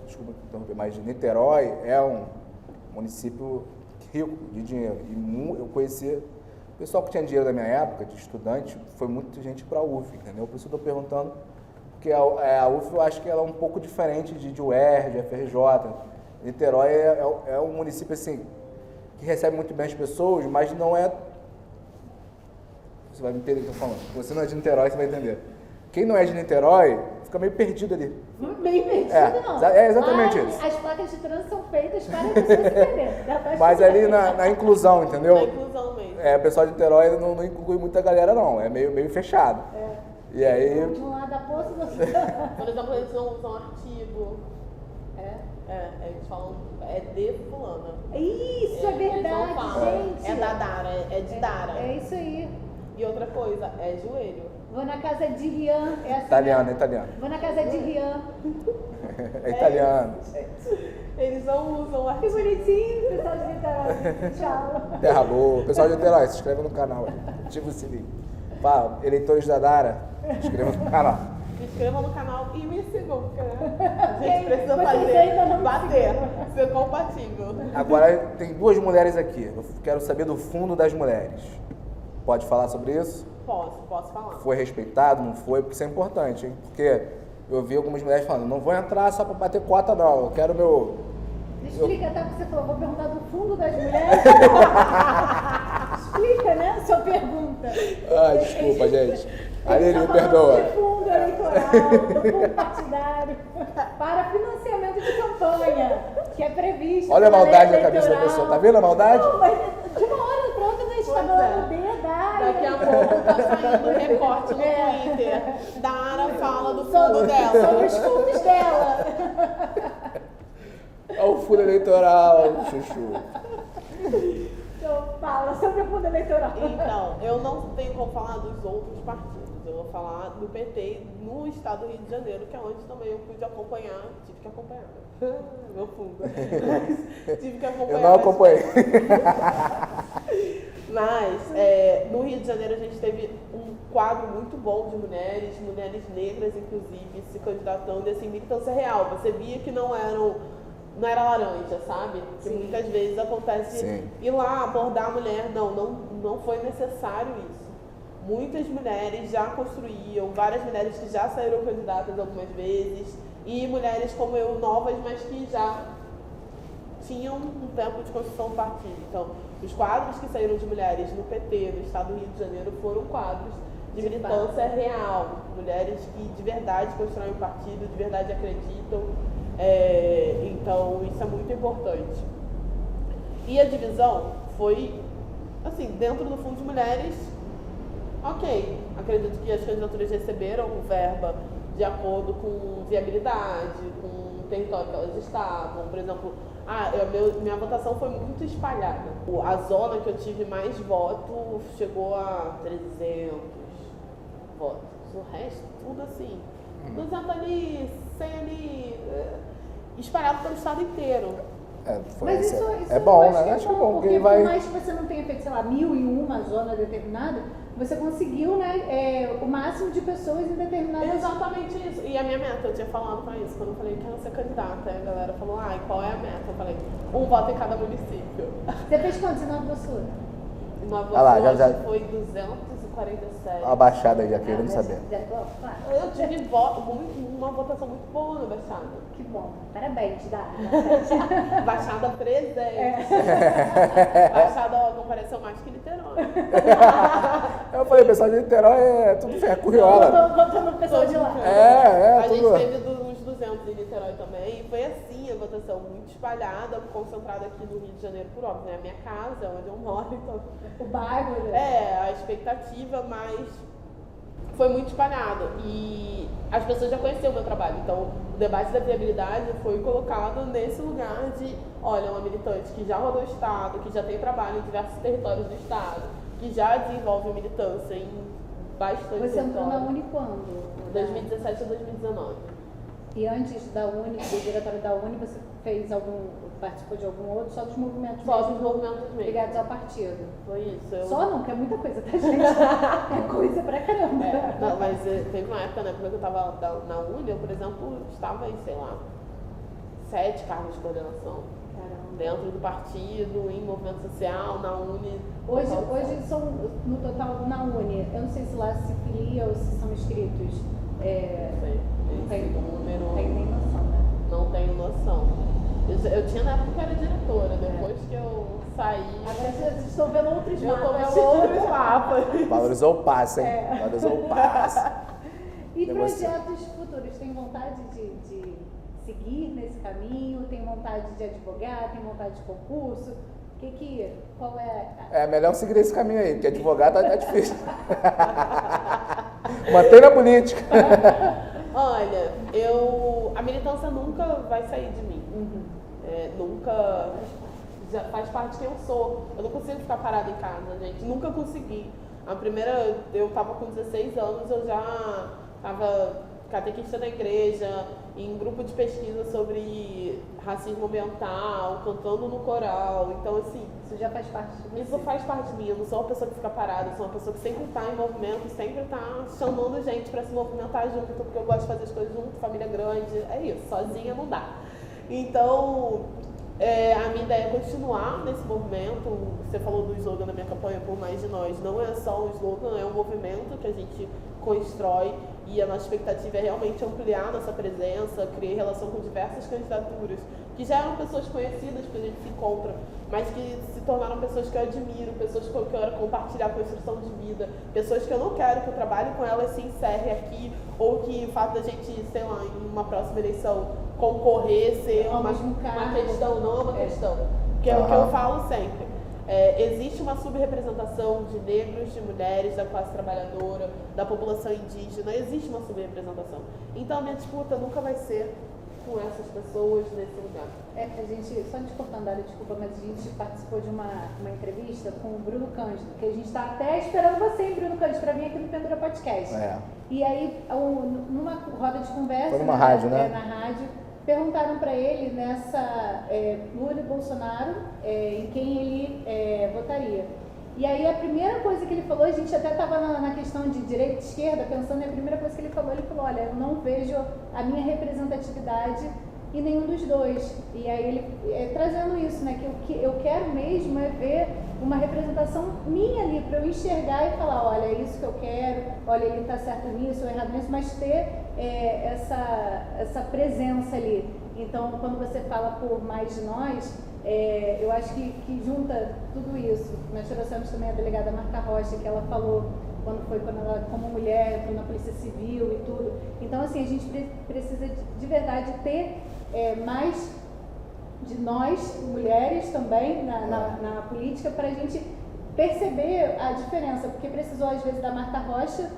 desculpa interromper, mas Niterói é um município rico de dinheiro. E eu conhecia o pessoal que tinha dinheiro da minha época, de estudante, foi muita gente para a UF, entendeu? Por isso eu estou perguntando, porque a UF eu acho que ela é um pouco diferente de UERJ, de FRJ. Niterói é um município assim, que recebe muito bem as pessoas, mas não é... Você vai entender o que eu estou falando. Se você não é de Niterói, você vai entender. quem não é de Niterói fica meio perdido ali. Bem perdido, não. É exatamente Lá, isso. As placas de trânsito são feitas para as pessoas se perderem. Mas ali na inclusão, entendeu? Na inclusão mesmo. O pessoal de Niterói não inclui muita galera, não. É meio fechado. E aí... De um lado da poça do outro. Por exemplo, eles não usam artigo. Eles falam, é de fulana. Isso, é Eles não verdade, falam, gente. é da Dara, é de Dara. É isso aí. E outra coisa, é joelho. Vou na casa de Rian. É assim, Italiano, né? é italiano. Vou na casa de Rian. É italiano. Eles não usam Que artigo. bonitinho, pessoal de Niterói. Tchau. Terra boa. Pessoal de Niterói, se inscreve no canal. Ativa o sininho. Pá, eleitores da Dara, se inscreva no canal. Se inscrevam no canal e me sigam, porque a gente precisa Vocês ainda não me bater, ser compatível. Agora tem 2 mulheres aqui. Eu quero saber do fundo das mulheres. Pode falar sobre isso? Posso falar. Foi respeitado, não foi? Porque isso é importante, hein? Porque eu vi algumas mulheres falando, não vou entrar só pra bater cota, não. Eu quero meu... Explica até o que você falou. Vou perguntar do fundo das mulheres. Explica, né? A sua pergunta. Ah, desculpa, gente. Aline, perdoa. Do fundo eleitoral, do fundo partidário, para financiamento de campanha, que é previsto. Olha a pela lei maldade na cabeça da eleitoral. pessoa. Tá vendo a maldade? Não, mas de uma hora pra outra, a gente tá Pois falando é. de Dara. Daqui a pouco tá saindo um recorte no Twitter. Dara fala do fundo Sobre dela. os fundos dela. Olha o fundo eleitoral, chuchu. Então, fala sobre o fundo eleitoral. Então, eu não tenho como falar dos outros partidos. Eu vou falar do PT no estado do Rio de Janeiro, que é onde também eu pude acompanhar. Tive que acompanhar. Meu fundo. Tive que acompanhar. Eu não acompanhei. Mas, no Rio de Janeiro a gente teve um quadro muito bom de mulheres negras, inclusive, se candidatando, e assim, militância real. Você via que não era laranja, sabe? Que Sim. muitas vezes acontece Sim. ir lá abordar a mulher. Não foi necessário isso. Muitas mulheres já construíam, várias mulheres que já saíram candidatas algumas vezes, e mulheres como eu, novas, mas que já tinham um tempo de construção do partido. Então, os quadros que saíram de mulheres no PT, no estado do Rio de Janeiro, foram quadros de militância real. Mulheres que de verdade constroem o partido, de verdade acreditam. Então, isso é muito importante. E a divisão foi, assim, dentro do Fundo de Mulheres, ok. Acredito que as candidaturas receberam verba de acordo com viabilidade, com o território que elas estavam. Por exemplo, minha votação foi muito espalhada. A zona que eu tive mais voto chegou a 300 votos. O resto, tudo assim, 200 ali, 100 ali, espalhado pelo estado inteiro. Mas isso é bom, eu acho né? que é Acho que é bom, bom, porque porque por vai... mais que você não tenha feito, sei lá, 1.001 zona determinada, você conseguiu, né, o máximo de pessoas em determinadas... Exatamente isso. E a minha meta, eu tinha falado pra isso, quando eu falei que quero ser candidata. Aí a galera falou, e qual é a meta? Eu falei, um voto em cada município. Você fez quantos em Nova Iguaçu? Em Nova Ah lá, Iguaçu já- foi 247. A baixada já querendo saber. Claro. Eu tive uma votação muito boa na Baixada. Que bom. Parabéns, Dara. Baixada presente. Baixada compareceu mais que Niterói. Eu falei, pessoal de Niterói é tudo curriola. Botando o pessoal de lá. A gente tudo. teve uns 200 em Niterói também. E foi assim a votação, muito espalhada, concentrada aqui no Rio de Janeiro, por óbvio, né? A minha casa, onde eu moro, então. O bairro, né? A expectativa, mas foi muito espalhado. E as pessoas já conheciam o meu trabalho. Então, o debate da viabilidade foi colocado nesse lugar de, olha, uma militante que já rodou o Estado, que já tem trabalho em diversos territórios do Estado, que já desenvolve militância em bastante Você entrou na território. Uni quando? 2017 a 2019. E antes da Uni, do diretório da Uni, você participou de algum outro, só dos movimentos Só mesmo, dos movimentos mesmo. ligados ao partido? Foi isso. Só não, que é muita coisa, tá, gente? É coisa pra caramba. Não, mas teve uma época, né, quando eu estava na Uni, eu, por exemplo, estava em, sei lá, 7 cargos de coordenação. Caramba. Dentro do partido, em movimento social, na Uni. Hoje são, no total, na Uni, eu não sei se lá se filia ou se são inscritos. Não sei, Não tem esse número, não tem nem noção, né? não tenho noção. Eu tinha na época que era diretora, depois que eu saí, Agora vocês estão vendo outros eu tô mapas. vendo outros mapas. Valorizou o passe, hein? Valorizou o passe. E você. projetos futuros? Tem vontade de seguir nesse caminho? Tem vontade de advogar? Tem vontade de concurso? Qual é? É melhor seguir esse caminho aí, porque advogado tá difícil. Mantém na política. Olha, a militância nunca vai sair de mim. Nunca, já faz parte de quem eu sou. Eu não consigo ficar parada em casa, gente. Nunca consegui. Eu tava com 16 anos, eu já tava catequista na igreja, em grupo de pesquisa sobre racismo ambiental, cantando no coral. Então, assim, isso já faz parte de você. Isso faz parte de mim. Eu não sou uma pessoa que fica parada, eu sou uma pessoa que sempre está em movimento, sempre está chamando gente para se movimentar junto, porque eu gosto de fazer as coisas junto, família grande, é isso, sozinha não dá. Então, a minha ideia é continuar nesse movimento. Você falou do slogan da minha campanha, Por Mais de Nós. Não é só um slogan, é um movimento que a gente constrói, e a nossa expectativa é realmente ampliar a nossa presença, criar relação com diversas candidaturas que já eram pessoas conhecidas que a gente se encontra, mas que se tornaram pessoas que eu admiro, pessoas que eu quero compartilhar a construção de vida, pessoas que eu não quero que o trabalho com elas se encerre aqui, ou que o fato da gente, sei lá, em uma próxima eleição concorrer ser uma questão, não é uma questão, que é o que eu falo sempre. Existe uma subrepresentação de negros, de mulheres, da classe trabalhadora, da população indígena, existe uma subrepresentação. Então a minha disputa nunca vai ser com essas pessoas nesse lugar. A gente, só te cortando, Dália, desculpa, mas a gente participou de uma entrevista com o Bruno Cândido, que a gente está até esperando você, hein, Bruno Cândido, para vir aqui no Pendura Podcast. E aí, numa roda de conversa, foi numa rádio, né? Na rádio, perguntaram para ele nessa Lula e Bolsonaro em quem ele votaria. E aí a primeira coisa que ele falou, a gente até estava na questão de direita e esquerda, pensando, a primeira coisa que ele falou, olha, eu não vejo a minha representatividade em nenhum dos dois. E aí ele trazendo isso, né, que o que eu quero mesmo é ver uma representação minha ali, para eu enxergar e falar, olha, é isso que eu quero, olha, ele está certo nisso ou errado nisso, mas ter essa presença ali. Então, quando você fala por mais de nós, eu acho que junta tudo isso. Nós trouxemos também a delegada Marta Rocha, que ela falou quando ela, como mulher, foi na Polícia Civil e tudo. Então, assim, a gente precisa de verdade ter mais de nós, mulheres também, na política, para a gente perceber a diferença, porque precisou, às vezes, da Marta Rocha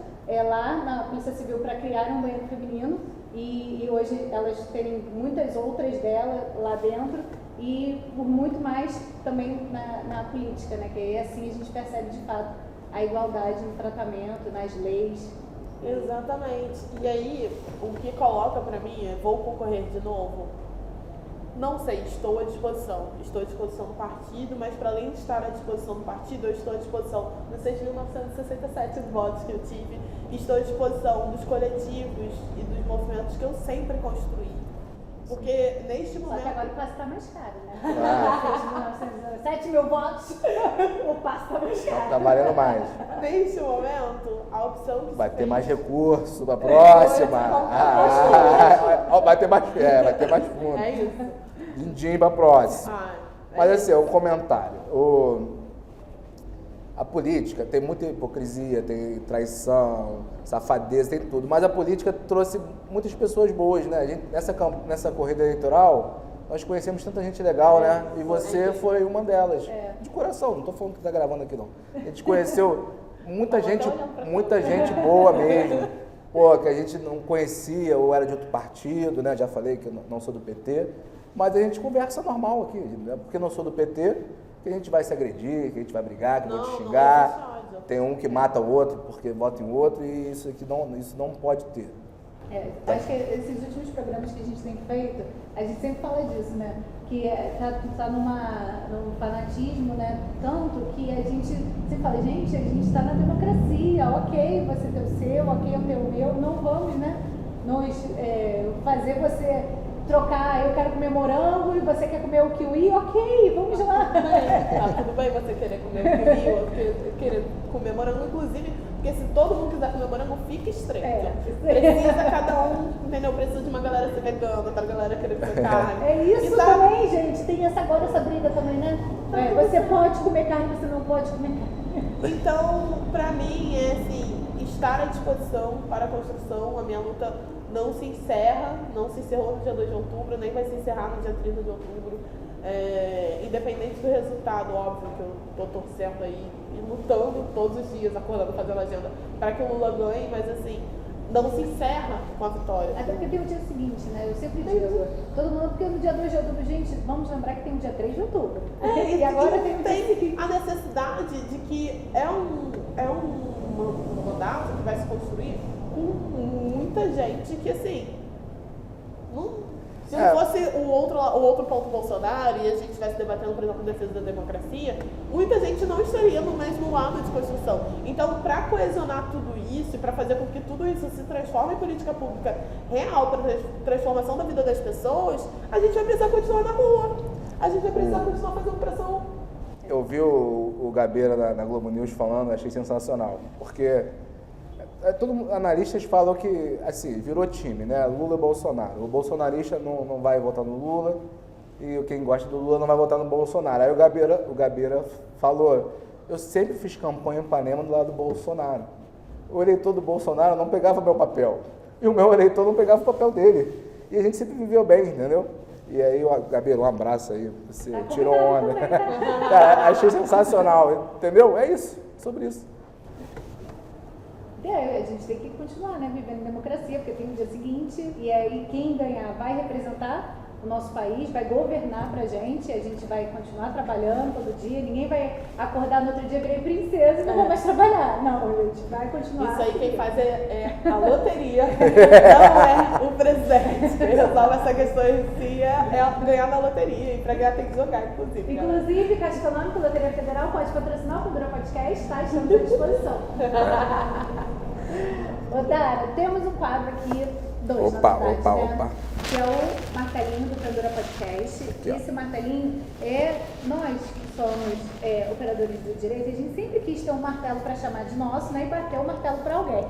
lá na Polícia Civil para criar um banheiro feminino, e hoje elas terem muitas outras dela lá dentro, e por muito mais também na política, né? Que aí assim a gente percebe de fato a igualdade no tratamento, nas leis. Exatamente. E aí, o que coloca para mim é, vou concorrer de novo? Não sei, estou à disposição. Estou à disposição do partido, mas para além de estar à disposição do partido, eu estou à disposição dos 6.967 votos que eu tive, estou à disposição dos coletivos e dos movimentos que eu sempre construí. Porque neste momento... Só que agora o passo está mais caro, né? 7 mil votos, o passo está mais caro. Está valendo mais. Neste momento, a opção que vai ter mais recurso para a próxima. Vai ter mais fundo. É isso. Lindinho para a próxima. Mas assim, é um comentário. A política tem muita hipocrisia, tem traição, safadeza, tem tudo. Mas a política trouxe muitas pessoas boas, né? A gente, nessa corrida eleitoral, nós conhecemos tanta gente legal, né? E você foi uma delas. De coração, não estou falando que está gravando aqui, não. A gente conheceu muita gente boa mesmo. Pô, que a gente não conhecia ou era de outro partido, né? Já falei que eu não sou do PT. Mas a gente conversa normal aqui, né? Porque não sou do PT, que a gente vai se agredir, que a gente vai brigar, que eu vou te xingar. Tem um que mata o outro porque vota em outro, e isso não pode ter. Acho que esses últimos programas que a gente tem feito, a gente sempre fala disso, né? Que tá num fanatismo, né? Tanto que a gente sempre fala, gente, a gente está na democracia, ok, você tem o seu, ok, eu tenho o meu, não vamos, né? Fazer você trocar, eu quero comer morango e você quer comer o kiwi, ok, vamos lá. Tá tudo bem você querer comer o kiwi, eu querer comer morango, inclusive, porque se todo mundo quiser comer morango, fica estreito. Precisa cada um, entendeu? Precisa de uma galera ser vegana, outra galera querer comer carne. É isso também, gente, tem essa briga também, né? Você pode comer carne, você não pode comer carne. Então, pra mim, é assim, estar à disposição para a construção. A minha luta não se encerrou no dia 2 de outubro, nem vai se encerrar no dia 30 de outubro. Independente do resultado, óbvio que eu estou torcendo aí e lutando todos os dias, acordando, fazendo agenda para que o Lula ganhe, mas assim, não se encerra com a vitória. Até porque tem o dia seguinte, né? Eu sempre digo, todo mundo, porque no dia 2 de outubro, gente, vamos lembrar que tem o dia 3 de outubro. E agora tem a necessidade de que é um mandato que vai se construir com muita gente que, assim, se não fosse o outro ponto Bolsonaro e a gente estivesse debatendo, por exemplo, a defesa da democracia, muita gente não estaria no mesmo lado de construção. Então, para coesionar tudo isso e para fazer com que tudo isso se transforme em política pública real, para a transformação da vida das pessoas, a gente vai precisar continuar na rua. A gente vai precisar continuar fazendo pressão. Eu vi o Gabeira na Globo News falando, achei sensacional, porque analistas falam que, assim, virou time, né? Lula e Bolsonaro. O bolsonarista não vai votar no Lula e quem gosta do Lula não vai votar no Bolsonaro. Aí o Gabeira falou, eu sempre fiz campanha em Ipanema do lado do Bolsonaro. O eleitor do Bolsonaro não pegava meu papel e o meu eleitor não pegava o papel dele. E a gente sempre viveu bem, entendeu? E aí, Gabeira, um abraço aí, você tirou onda. Cara, achei sensacional, entendeu? É isso, sobre isso. A gente tem que continuar, né, vivendo em democracia, porque tem o dia seguinte, e aí quem ganhar vai representar o nosso país, vai governar pra gente, a gente vai continuar trabalhando todo dia, ninguém vai acordar no outro dia virei princesa e não vai mais trabalhar. Não, a gente vai continuar. Isso aí quem faz é a loteria, não é o presidente. Quem resolve essa questão em si é ganhar na loteria, e pra ganhar tem que jogar, inclusive. Inclusive, Caixa Econômica, Loteria Federal pode patrocinar o Pandora Podcast, tá? Estamos à disposição. Ô, Dara, temos um quadro aqui, dois, na verdade, né? Que é o martelinho do Pandora Podcast. Aqui, esse martelinho nós que somos operadores do direito, a gente sempre quis ter um martelo para chamar de nosso, né? E bater o martelo para alguém.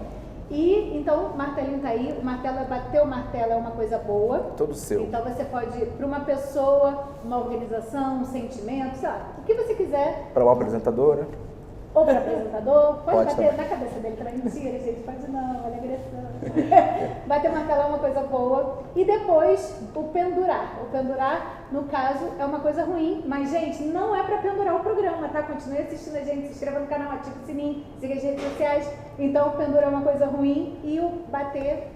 E então o martelinho tá aí, o martelo bater o martelo é uma coisa boa. Todo seu. Então você pode, para uma pessoa, uma organização, um sentimento, sabe? O que você quiser. Para uma apresentadora. Ou para apresentador, pode bater também na cabeça dele também. Mentira, gente, pode não, olha a agressão. Bater o martelo é uma coisa boa. E depois, o pendurar. O pendurar, no caso, é uma coisa ruim, mas, gente, não é para pendurar o programa, tá? Continue assistindo a gente, se inscreva no canal, ative o sininho, siga as redes sociais. Então, o pendurar é uma coisa ruim e o bater,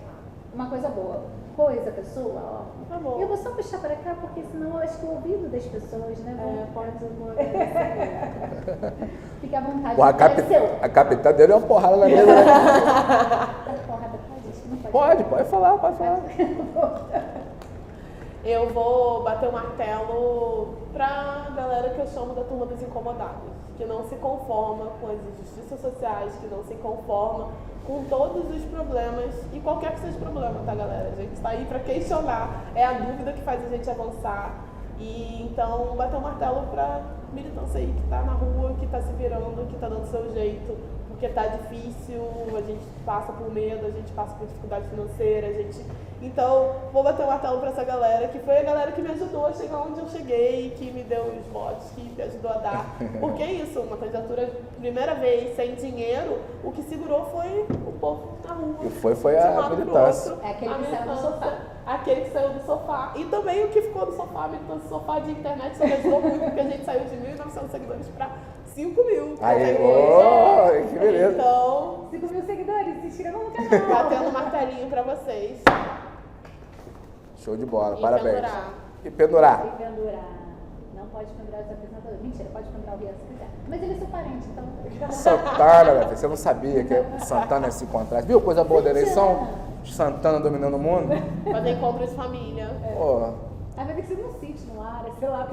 uma coisa boa. Coisa, pessoa, ó. Tá bom. Eu vou só puxar para cá, porque senão eu acho que o ouvido das pessoas, né? Pode Fique à vontade. Pô, a capitã dele é uma porrada na mesa, né? Porrada pode? Pode falar. Eu vou bater o martelo pra galera que eu chamo da turma dos incomodados, que não se conforma com as injustiças sociais, que não se conforma com todos os problemas, e qualquer que seja o problema, tá, galera? A gente está aí para questionar, é a dúvida que faz a gente avançar. E então, bater o martelo pra militância aí que tá na rua, que tá se virando, que tá dando seu jeito, porque tá difícil, a gente passa por medo, a gente passa por dificuldade financeira, Então, vou bater o martelo pra essa galera, que foi a galera que me ajudou a chegar onde eu cheguei, que me deu os votos, que me ajudou a dar. Porque é isso, uma candidatura, primeira vez, sem dinheiro, o que segurou foi o povo na rua. E foi a militância. É aquele que saiu do sofá. Aquele que saiu do sofá. E também o que ficou do sofá, a militância do sofá de internet, isso me ajudou muito, porque a gente saiu de 1.900 seguidores pra 5.000. Aí, que beleza. Então, 5.000 seguidores, se inscrevam no canal. batendo um martelinho pra vocês. Show de bola, E parabéns. pendurar. E pendurar. E pendurar. Não pode pendurar os apresentadores. Mentira, pode pendurar o Rian se quiser. Mas ele é seu parente, então. Santana, velho, você não sabia que Santana ia se encontrar. Viu coisa boa da eleição? Santana dominando o mundo? Fazer encontro de família. Pô. Aí vai ver que você não sente no ar, sei lá.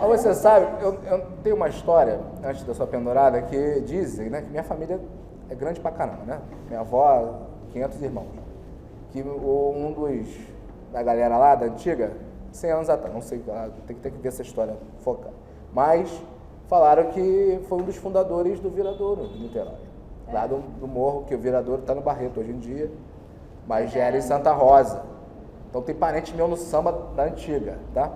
Mas você sabe, eu tenho uma história, antes da sua pendurada, que dizem, né, que minha família é grande pra caramba, né? Minha avó, 500 irmãos. Que da galera lá, da antiga, 100 anos atrás, não sei, tem que ver essa história focar. Mas falaram que foi um dos fundadores do Viradouro, de Niterói. Lá do morro, que o Viradouro está no Barreto hoje em dia, mas já era em Santa Rosa. Então tem parente meu no samba da antiga, tá?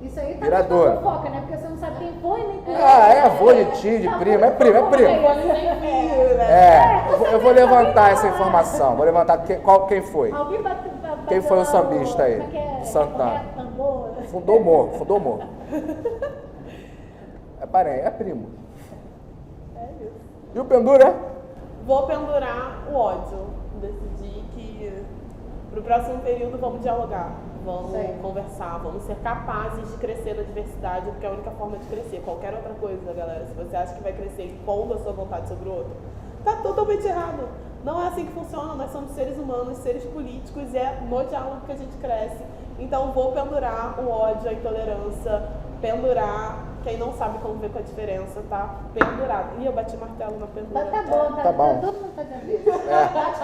Isso aí tá Virador. na fofoca, né? Porque você não sabe quem foi, nem quem Avô de tio, de prima. É primo. Eu vou levantar essa informação. Vou levantar quem foi. Alguém bateu Quem foi o sambista aí? Como é que é? Santana. Tambor. Fundou o morro. É parente, é primo. É isso. E o pendura? Vou pendurar o ódio. Decidi que pro próximo período vamos dialogar, vamos conversar, vamos ser capazes de crescer na diversidade, porque é a única forma de crescer. Qualquer outra coisa, galera, se você acha que vai crescer impondo a sua vontade sobre o outro, tá totalmente errado. Não é assim que funciona, nós somos seres humanos, seres políticos, e é no diálogo que a gente cresce. Então vou pendurar o ódio, a intolerância, pendurar quem não sabe conviver com a diferença, tá? Pendurado. Ih, eu bati martelo na pendura. Tá bom, Tá bom. todo mundo fazendo isso.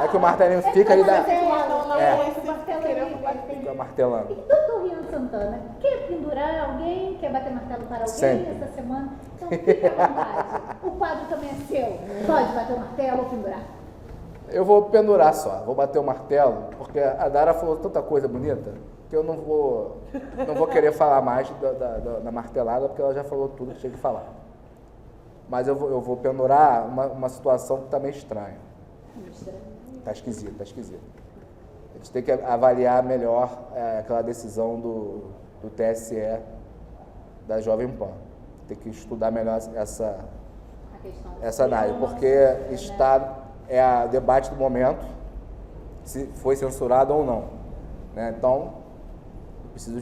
É que o martelinho fica ali da... Fica Fica martelando. E doutor Rian Santana, quer pendurar alguém? Quer bater martelo para alguém Sempre. essa semana? Então fique à vontade. O quadro também é seu. Pode bater o martelo ou pendurar. Eu vou pendurar só, vou bater o martelo, porque a Dara falou tanta coisa bonita que eu não vou querer falar mais da martelada, porque ela já falou tudo que tinha que falar. Mas eu vou pendurar uma situação que está meio estranha. Está esquisito. A gente tem que avaliar melhor aquela decisão do TSE da Jovem Pan. Tem que estudar melhor essa análise, porque é o debate do momento, se foi censurado ou não. Né? Então, preciso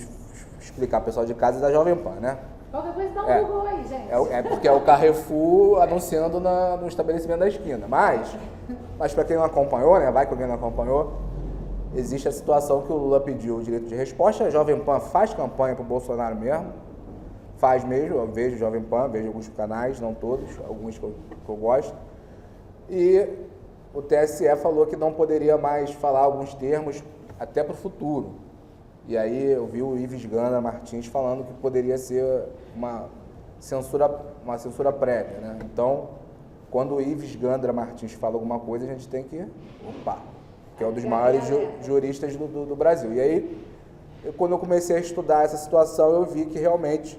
explicar ao pessoal de casa e da Jovem Pan, né? Qualquer coisa dá um Google aí, gente. É porque é o Carrefour anunciando no estabelecimento da esquina. Mas para quem não acompanhou, né? Vai que alguém não acompanhou, existe a situação que o Lula pediu o direito de resposta. A Jovem Pan faz campanha para o Bolsonaro mesmo. Faz mesmo, eu vejo Jovem Pan, vejo alguns canais, não todos, alguns que eu gosto. E o TSE falou que não poderia mais falar alguns termos até para o futuro. E aí eu vi o Ives Gandra Martins falando que poderia ser uma censura prévia, né? Então, quando o Ives Gandra Martins fala alguma coisa, a gente tem que... que é um dos maiores juristas do Brasil. E aí, quando eu comecei a estudar essa situação, eu vi que realmente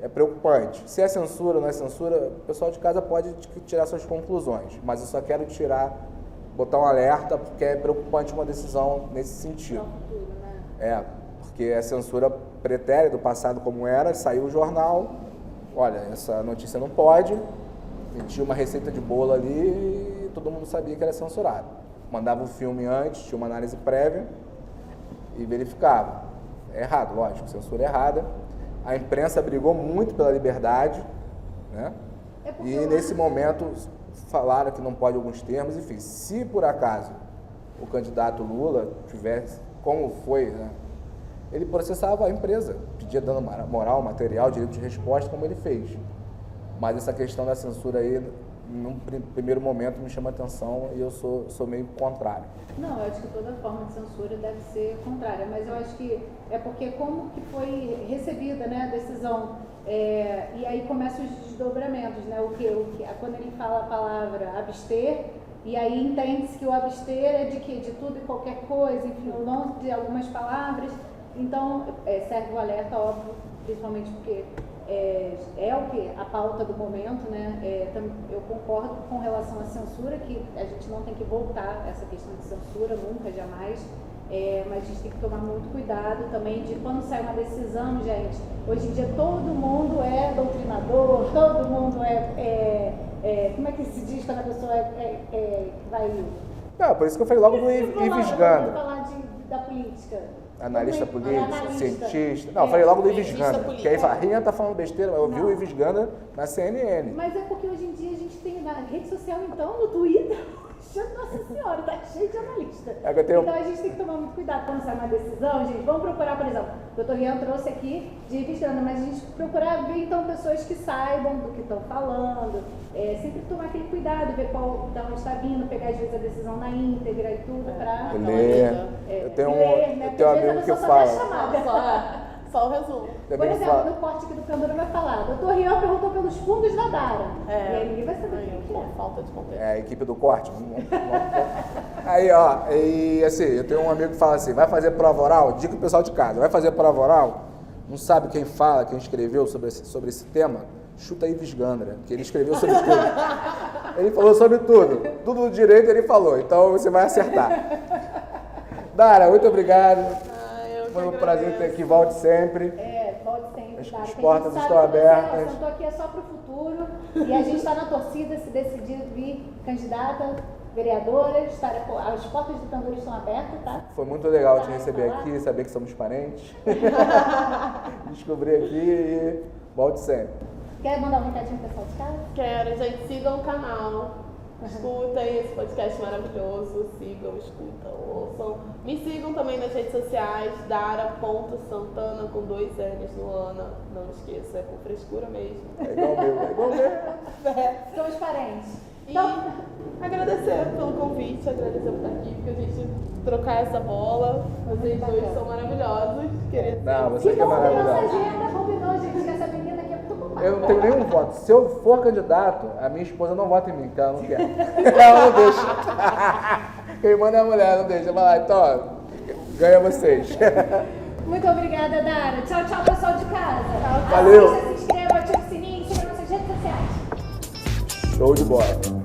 é preocupante. Se é censura ou não é censura, o pessoal de casa pode tirar suas conclusões, mas eu só quero botar um alerta, porque é preocupante uma decisão nesse sentido. Porque a censura pretérita do passado como era, saiu o jornal, olha, essa notícia não pode, e tinha uma receita de bolo ali e todo mundo sabia que era censurado. Mandava o filme antes, tinha uma análise prévia e verificava. É errado, lógico, censura errada. A imprensa brigou muito pela liberdade, né? E nesse momento falaram que não pode alguns termos, enfim, se por acaso o candidato Lula tivesse, como foi, né? Ele processava a empresa, pedia dano moral, material, direito de resposta, como ele fez. Mas essa questão da censura aí, num primeiro momento, me chama atenção e eu sou meio contrário. Não, eu acho que toda forma de censura deve ser contrária, mas eu acho que é porque como que foi recebida, né, a decisão, e aí começam os desdobramentos, né, quando ele fala a palavra abster, e aí entende-se que o abster é de quê? De tudo e qualquer coisa, enfim, o não de algumas palavras. Então, serve o alerta, óbvio, principalmente porque é o que? A pauta do momento, né? Eu concordo com relação à censura, que a gente não tem que voltar a essa questão de censura, nunca, jamais. Mas a gente tem que tomar muito cuidado também de quando sai uma decisão, gente. Hoje em dia todo mundo é doutrinador, todo mundo como é que se diz quando a pessoa vai... Não, por isso que eu falei logo do Ives Gandra. Falar da política. Analista político, cientista. Não, eu falei logo do Ives Gandra. Porque aí a Rian tá falando besteira, mas eu vi o Ives Gandra na CNN. Mas é porque hoje em dia a gente tem na rede social, então, no Twitter, nossa senhora, tá cheio de analista. Então a gente tem que tomar muito cuidado quando sai uma decisão, gente. Vamos procurar, por exemplo, o Dr. Rian trouxe aqui de Ives Gandra, mas a gente procurar ver então pessoas que saibam do que estão falando, sempre tomar aquele cuidado, ver da onde está vindo, pegar às vezes a decisão na íntegra e tudo para ler. Eu tenho um amigo que fala. Só o resumo. Por exemplo, no corte aqui do Candura vai falar, o Dr. Rian perguntou pelos fundos da Dara. E aí ninguém vai saber o que é. Falta de contexto. A equipe do corte. Aí, e assim, eu tenho um amigo que fala assim, vai fazer prova oral? Diga o pessoal de casa, vai fazer prova oral? não sabe quem fala, quem escreveu sobre esse tema, chuta Ives Gandra, que ele escreveu sobre tudo. Ele falou sobre tudo. Tudo do direito ele falou, então você vai acertar. Dara, muito obrigado. Foi um prazer ter aqui, volte sempre. Volte sempre, Dara. As portas estão abertas. Eu estou aqui só para o futuro e a gente está na torcida, se decidir vir candidata, vereadora, as portas do Tambor estão abertas, tá? Foi muito legal te receber aqui, saber que somos parentes. Descobri aqui e volte sempre. Quer mandar um recadinho pro pessoal de casa? Quero, gente, sigam o canal. Escutem esse podcast maravilhoso, sigam, escutam, ouçam. Me sigam também nas redes sociais, dara.santana com 2 N's no Ana. Não esqueça, é com frescura mesmo. É igual meu. Somos parentes. Então, agradecer pelo convite, agradecer por estar aqui, porque a gente trocar essa bola. Vocês dois são maravilhosos. Queria dizer. Não, você que é maravilhosa. Nossa agenda combinou, gente, que essa menina aqui é muito ocupada. Eu não tenho nenhum voto. Se eu for candidato, a minha esposa não vota em mim, porque ela não quer. Ela não deixa. Quem manda é a mulher, não deixa. Vai lá, então, ó, ganha vocês. Muito obrigada, Dara. Tchau, tchau, pessoal de casa. Valeu. Assista, se inscreva, ative o sininho, siga nossas redes sociais. Show de bola.